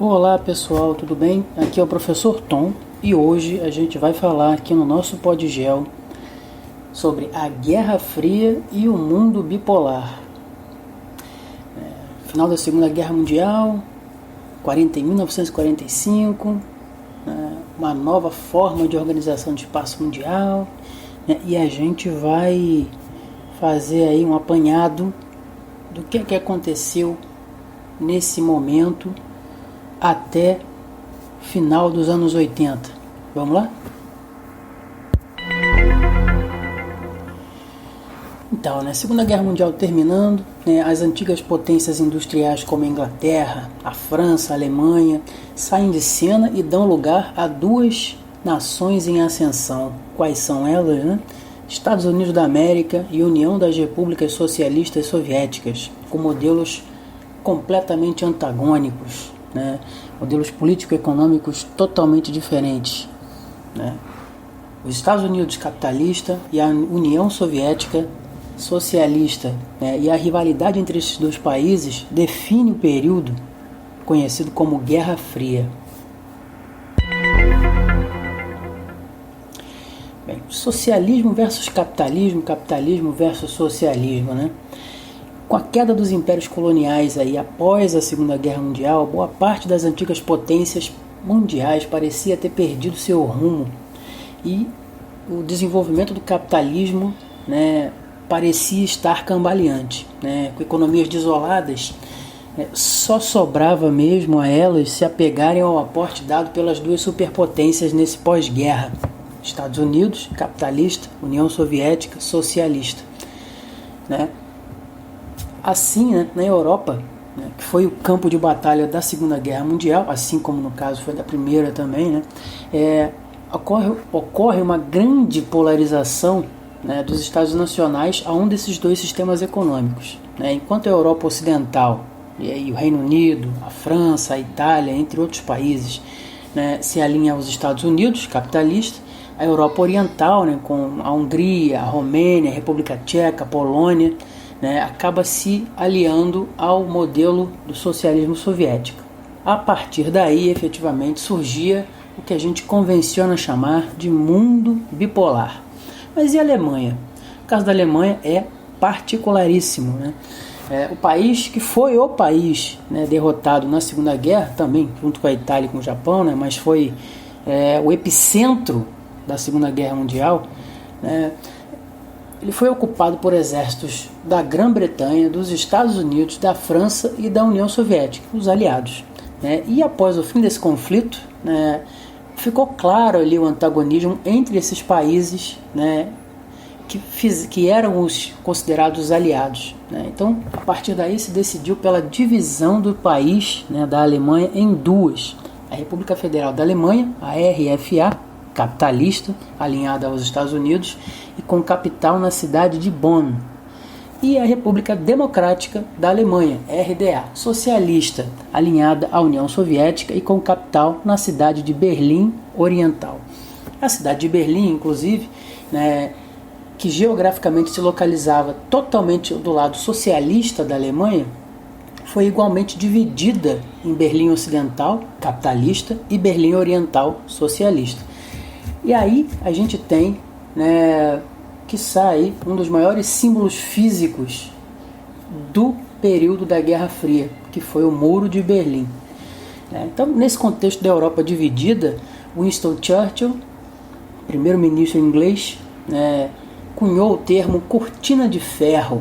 Olá pessoal, tudo bem? Aqui é o professor Tom e hoje a gente vai falar aqui no nosso Podgel sobre a Guerra Fria e o mundo bipolar. Final da Segunda Guerra Mundial, 1945, uma nova forma de organização de espaço mundial, e a gente vai fazer aí um apanhado do que aconteceu nesse momento até final dos anos 80. Vamos lá? Então, Segunda Guerra Mundial terminando, as antigas potências industriais como a Inglaterra, a França, a Alemanha saem de cena e dão lugar a duas nações em ascensão. Quais são elas? Estados Unidos da América e União das Repúblicas Socialistas Soviéticas, com modelos completamente antagônicos, modelos político-econômicos totalmente diferentes. Os Estados Unidos capitalista e a União Soviética socialista, e a rivalidade entre esses dois países define o período conhecido como Guerra Fria. Bem, socialismo versus capitalismo, capitalismo versus socialismo, Com a queda dos impérios coloniais aí, após a Segunda Guerra Mundial, boa parte das antigas potências mundiais parecia ter perdido seu rumo e o desenvolvimento do capitalismo parecia estar cambaleante. Com economias desoladas, só sobrava mesmo a elas se apegarem ao aporte dado pelas duas superpotências nesse pós-guerra: Estados Unidos, capitalista, União Soviética, socialista. Assim, na Europa, que foi o campo de batalha da Segunda Guerra Mundial, assim como no caso foi da Primeira também, ocorre uma grande polarização dos estados nacionais a um desses dois sistemas econômicos. Enquanto a Europa Ocidental, e aí o Reino Unido, a França, a Itália, entre outros países, se alinha aos Estados Unidos, capitalista, a Europa Oriental, com a Hungria, a Romênia, a República Tcheca, a Polônia, acaba se aliando ao modelo do socialismo soviético. A partir daí, efetivamente, surgia o que a gente convenciona chamar de mundo bipolar. Mas e a Alemanha? O caso da Alemanha é particularíssimo. O país que foi o país derrotado na Segunda Guerra, também junto com a Itália e com o Japão, mas foi o epicentro da Segunda Guerra Mundial. Ele foi ocupado por exércitos da Grã-Bretanha, dos Estados Unidos, da França e da União Soviética, os aliados. E após o fim desse conflito, ficou claro ali o antagonismo entre esses países, que eram os considerados aliados. Então, a partir daí se decidiu pela divisão do país, da Alemanha, em duas: a República Federal da Alemanha, a RFA, capitalista, alinhada aos Estados Unidos e com capital na cidade de Bonn, e a República Democrática da Alemanha, RDA, socialista, alinhada à União Soviética e com capital na cidade de Berlim Oriental. A cidade de Berlim, inclusive, que geograficamente se localizava totalmente do lado socialista da Alemanha, foi igualmente dividida em Berlim Ocidental, capitalista, e Berlim Oriental, socialista. E aí a gente tem, que sai um dos maiores símbolos físicos do período da Guerra Fria, que foi o Muro de Berlim. Então, nesse contexto da Europa dividida, Winston Churchill, primeiro-ministro inglês, cunhou o termo cortina de ferro,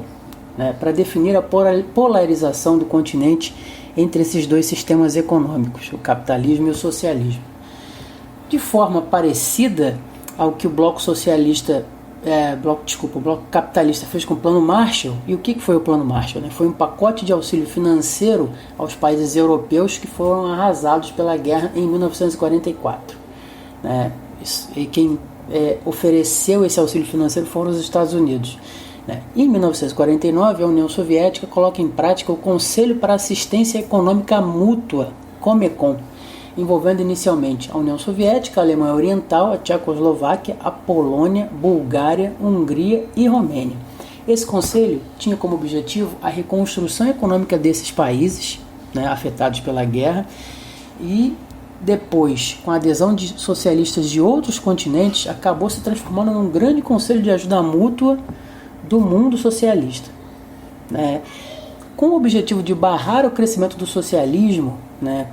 para definir a polarização do continente entre esses dois sistemas econômicos, o capitalismo e o socialismo. De forma parecida ao que o bloco capitalista fez com o Plano Marshall. E o que foi o Plano Marshall? Foi um pacote de auxílio financeiro aos países europeus que foram arrasados pela guerra em 1944. E quem ofereceu esse auxílio financeiro foram os Estados Unidos. Em 1949, a União Soviética coloca em prática o Conselho para Assistência Econômica Mútua, COMECON, envolvendo inicialmente a União Soviética, a Alemanha Oriental, a Tchecoslováquia, a Polônia, Bulgária, Hungria e Romênia. Esse conselho tinha como objetivo a reconstrução econômica desses países, afetados pela guerra, e depois, com a adesão de socialistas de outros continentes, acabou se transformando num grande conselho de ajuda mútua do mundo socialista. Com o objetivo de barrar o crescimento do socialismo,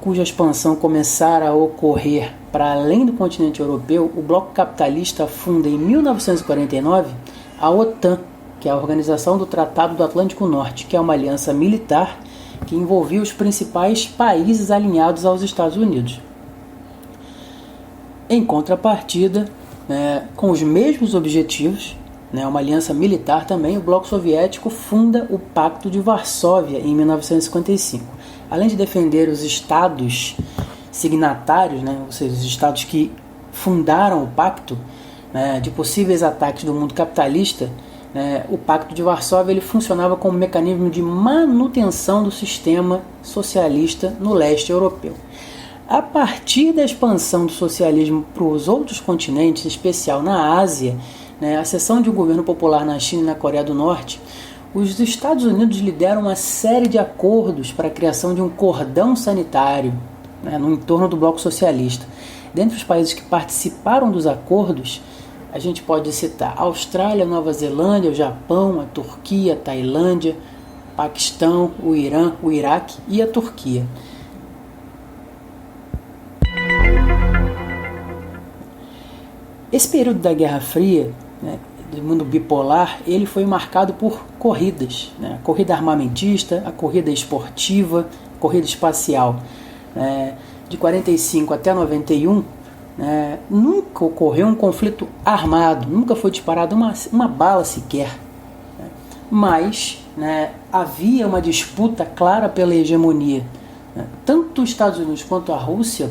cuja expansão começara a ocorrer para além do continente europeu, o bloco capitalista funda em 1949 a OTAN, que é a Organização do Tratado do Atlântico Norte, que é uma aliança militar que envolvia os principais países alinhados aos Estados Unidos. Em contrapartida, com os mesmos objetivos, uma aliança militar também, o bloco soviético funda o Pacto de Varsóvia em 1955. Além de defender os estados signatários, ou seja, os estados que fundaram o pacto, de possíveis ataques do mundo capitalista, o Pacto de Varsóvia ele funcionava como mecanismo de manutenção do sistema socialista no leste europeu. A partir da expansão do socialismo para os outros continentes, em especial na Ásia, a ascensão de um governo popular na China e na Coreia do Norte, os Estados Unidos lideram uma série de acordos para a criação de um cordão sanitário no entorno do bloco socialista. Dentre os países que participaram dos acordos, a gente pode citar a Austrália, Nova Zelândia, o Japão, a Turquia, a Tailândia, Paquistão, o Irã, o Iraque e a Turquia. Esse período da Guerra Fria, do mundo bipolar, ele foi marcado por corridas, a corrida armamentista, a corrida esportiva, a corrida espacial. De 45 até 91, nunca ocorreu um conflito armado, nunca foi disparada uma bala sequer. Mas havia uma disputa clara pela hegemonia. Tanto os Estados Unidos quanto a Rússia,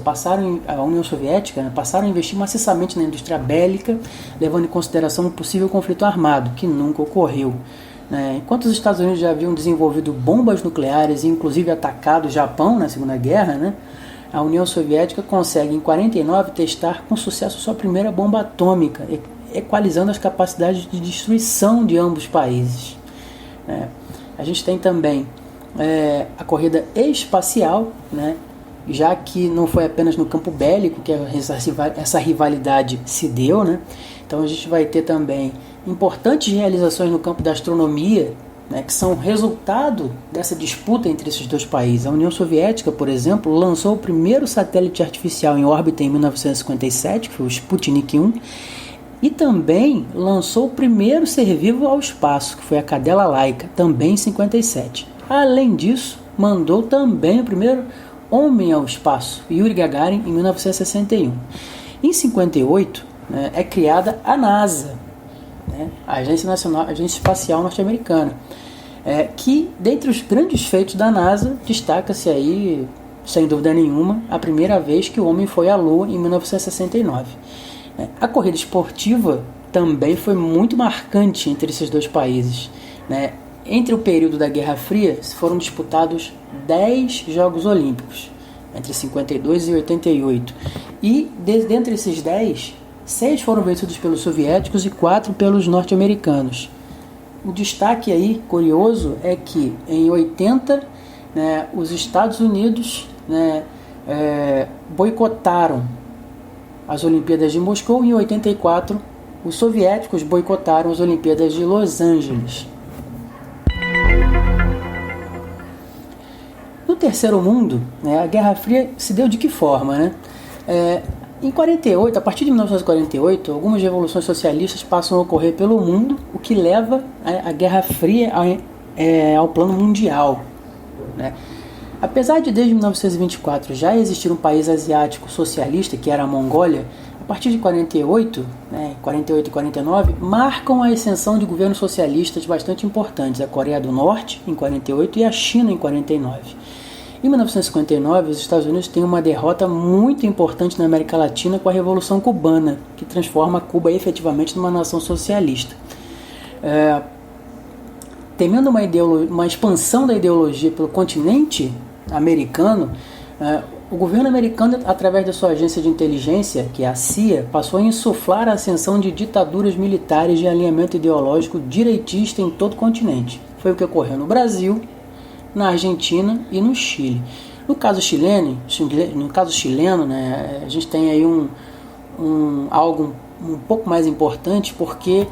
a União Soviética, passaram a investir maciçamente na indústria bélica, levando em consideração um possível conflito armado, que nunca ocorreu. Enquanto os Estados Unidos já haviam desenvolvido bombas nucleares e inclusive atacado o Japão na Segunda Guerra, a União Soviética consegue em 1949 testar com sucesso sua primeira bomba atômica, equalizando as capacidades de destruição de ambos os países. A gente tem também a corrida espacial, já que não foi apenas no campo bélico que essa rivalidade se deu, então a gente vai ter também importantes realizações no campo da astronomia, que são resultado dessa disputa entre esses dois países. A União Soviética, por exemplo, lançou o primeiro satélite artificial em órbita em 1957, que foi o Sputnik 1, e também lançou o primeiro ser vivo ao espaço, que foi a cadela Laika, também em 57. Além disso, mandou também o primeiro homem ao espaço, Yuri Gagarin, em 1961. Em 58, é criada a NASA, a Agência Espacial Norte-Americana, que, dentre os grandes feitos da NASA, destaca-se aí, sem dúvida nenhuma, a primeira vez que o homem foi à Lua, em 1969. A corrida esportiva também foi muito marcante entre esses dois países. Entre o período da Guerra Fria, foram disputados 10 Jogos Olímpicos, entre 52 e 88. E, dentre esses 10, 6 foram vencidos pelos soviéticos e 4 pelos norte-americanos. O destaque aí, curioso, é que em 80, os Estados Unidos boicotaram as Olimpíadas de Moscou e em 84, os soviéticos boicotaram as Olimpíadas de Los Angeles. No terceiro mundo, a Guerra Fria se deu de que forma? Em 48, a partir de 1948, algumas revoluções socialistas passam a ocorrer pelo mundo, o que leva a Guerra Fria ao plano mundial. Apesar de desde 1924 já existir um país asiático socialista, que era a Mongólia, a partir de 48, 48 e 49, marcam a ascensão de governos socialistas bastante importantes, a Coreia do Norte em 48 e a China em 49. Em 1959, os Estados Unidos têm uma derrota muito importante na América Latina com a Revolução Cubana, que transforma Cuba efetivamente numa nação socialista. Temendo uma expansão da ideologia pelo continente americano, o governo americano, através da sua agência de inteligência, que é a CIA, passou a insuflar a ascensão de ditaduras militares de alinhamento ideológico direitista em todo o continente. Foi o que ocorreu no Brasil, na Argentina e no Chile. No caso chileno, né, a gente tem aí algo um pouco mais importante, porque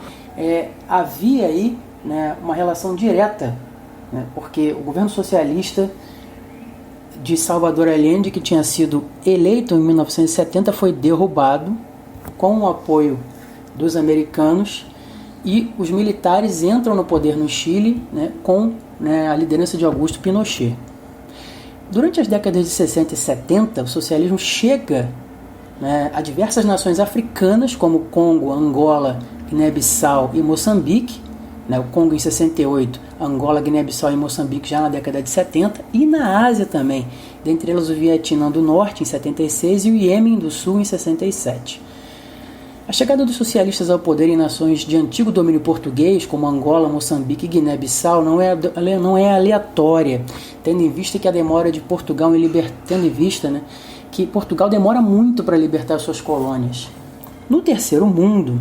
havia aí, né, uma relação direta, né, porque o governo socialista de Salvador Allende, que tinha sido eleito em 1970, foi derrubado com o apoio dos americanos, e os militares entram no poder no Chile, né, com, né, a liderança de Augusto Pinochet. Durante as décadas de 60 e 70, o socialismo chega, né, a diversas nações africanas, como Congo, Angola, Guiné-Bissau e Moçambique, né, o Congo em 68, Angola, Guiné-Bissau e Moçambique já na década de 70, e na Ásia também, dentre elas o Vietnã do Norte em 76 e o Iêmen do Sul em 67. A chegada dos socialistas ao poder em nações de antigo domínio português, como Angola, Moçambique e Guiné-Bissau, não é aleatória, tendo em vista que a demora de Portugal né, que Portugal demora muito para libertar suas colônias. No terceiro mundo,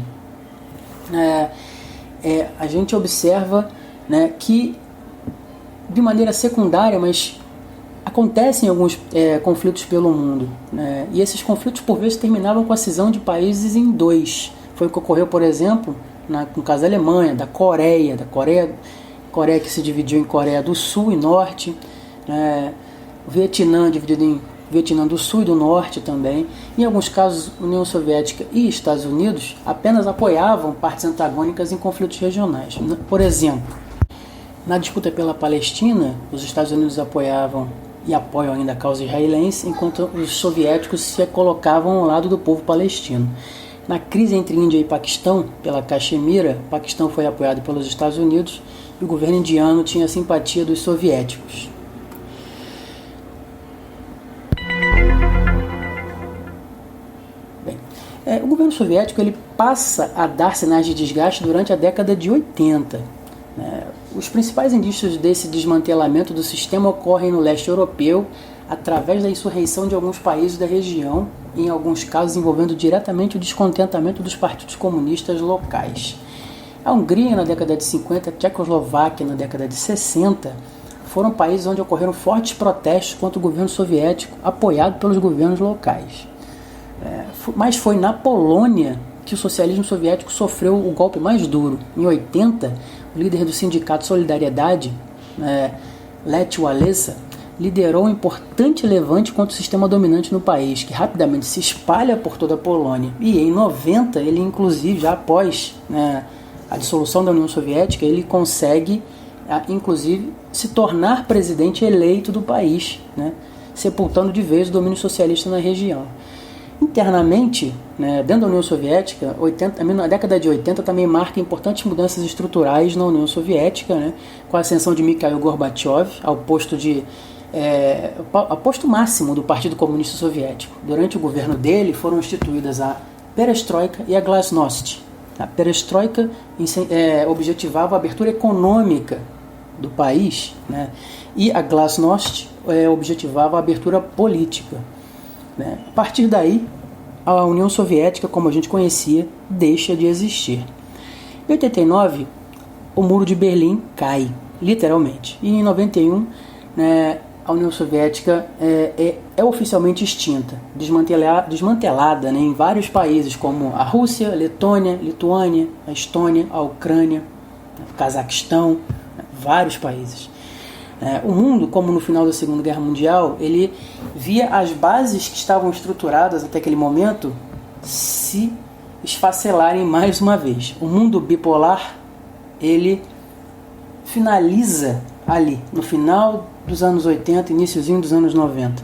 a gente observa, né, que de maneira secundária, mas acontecem alguns conflitos pelo mundo, né, e esses conflitos por vezes terminavam com a cisão de países em dois. Foi o que ocorreu, por exemplo, no caso da Alemanha, da Coreia que se dividiu em Coreia do Sul e Norte, o Vietnã dividido em Vietnã do Sul e do Norte também. Em alguns casos, União Soviética e Estados Unidos apenas apoiavam partes antagônicas em conflitos regionais. Por exemplo, na disputa pela Palestina, os Estados Unidos apoiavam e apoiam ainda a causa israelense, enquanto os soviéticos se colocavam ao lado do povo palestino. Na crise entre Índia e Paquistão, pela Caxemira, o Paquistão foi apoiado pelos Estados Unidos e o governo indiano tinha a simpatia dos soviéticos. O governo soviético ele passa a dar sinais de desgaste durante a década de 80. Os principais indícios desse desmantelamento do sistema ocorrem no leste europeu, através da insurreição de alguns países da região, em alguns casos envolvendo diretamente o descontentamento dos partidos comunistas locais. A Hungria na década de 50, a Tchecoslováquia na década de 60, foram países onde ocorreram fortes protestos contra o governo soviético, apoiado pelos governos locais. Mas foi na Polônia que o socialismo soviético sofreu o golpe mais duro. Em 80, o líder do sindicato Solidariedade, Lech Walesa, liderou um importante levante contra o sistema dominante no país, que rapidamente se espalha por toda a Polônia. E em 90, ele inclusive, já após a dissolução da União Soviética, ele consegue, inclusive, se tornar presidente eleito do país, sepultando de vez o domínio socialista na região. Internamente, dentro da União Soviética, a década de 80 também marca importantes mudanças estruturais na União Soviética, com a ascensão de Mikhail Gorbachev ao posto máximo do Partido Comunista Soviético. Durante o governo dele foram instituídas a Perestroika e a Glasnost. A Perestroika objetivava a abertura econômica do país, e a Glasnost objetivava a abertura política. A partir daí, a União Soviética, como a gente conhecia, deixa de existir. Em 89, o Muro de Berlim cai, literalmente. E em 91, a União Soviética é oficialmente extinta, desmantelada em vários países, como a Rússia, a Letônia, Lituânia, a Estônia, a Ucrânia, o Cazaquistão, vários países. O mundo, como no final da Segunda Guerra Mundial, ele via as bases que estavam estruturadas até aquele momento se esfacelarem mais uma vez. O mundo bipolar, ele finaliza ali, no final dos anos 80, iniciozinho dos anos 90.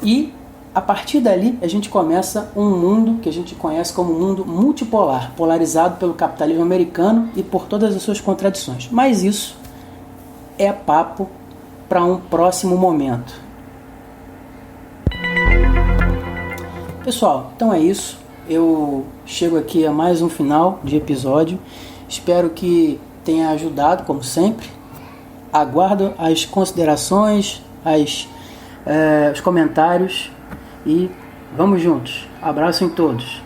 E, a partir dali, a gente começa um mundo que a gente conhece como mundo multipolar, polarizado pelo capitalismo americano e por todas as suas contradições. Mas isso é papo para um próximo momento. Pessoal, então é isso. Eu chego aqui a mais um final de episódio. Espero que tenha ajudado, como sempre. Aguardo as considerações, os comentários e vamos juntos. Abraço em todos.